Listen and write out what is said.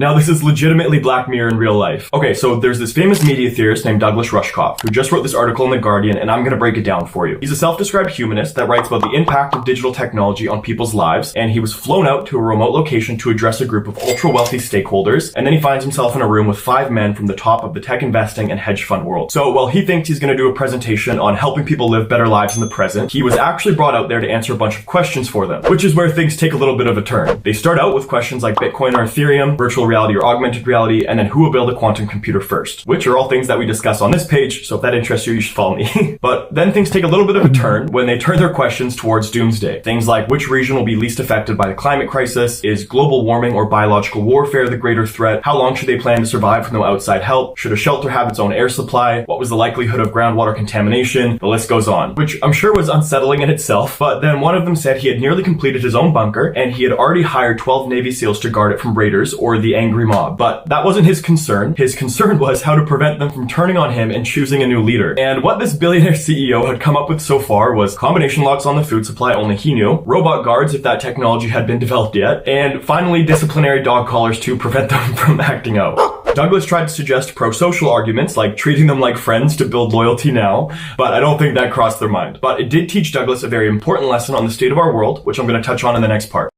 Now, this is legitimately Black Mirror in real life. Okay, so there's this famous media theorist named Douglas Rushkoff, who just wrote this article in The Guardian, and I'm gonna break it down for you. He's a self-described humanist that writes about the impact of digital technology on people's lives, and he was flown out to a remote location to address a group of ultra-wealthy stakeholders, and then he finds himself in a room with 5 men from the top of the tech investing and hedge fund world. So while he thinks he's gonna do a presentation on helping people live better lives in the present, he was actually brought out there to answer a bunch of questions for them, which is where things take a little bit of a turn. They start out with questions like Bitcoin or Ethereum, virtual reality or augmented reality, and then who will build a quantum computer first, which are all things that we discuss on this page, so if that interests you, you should follow me. But then things take a little bit of a turn when they turn their questions towards doomsday. Things like which region will be least affected by the climate crisis, is global warming or biological warfare the greater threat, how long should they plan to survive with no outside help, should a shelter have its own air supply, what was the likelihood of groundwater contamination, the list goes on, which I'm sure was unsettling in itself. But then one of them said he had nearly completed his own bunker, and he had already hired 12 Navy SEALs to guard it from raiders or the angry mob. But that wasn't his concern. His concern was how to prevent them from turning on him and choosing a new leader. And what this billionaire CEO had come up with so far was combination locks on the food supply, only he knew, robot guards if that technology had been developed yet, and finally disciplinary dog collars to prevent them from acting out. Douglas tried to suggest pro-social arguments like treating them like friends to build loyalty now, but I don't think that crossed their mind. But it did teach Douglas a very important lesson on the state of our world, which I'm going to touch on in the next part.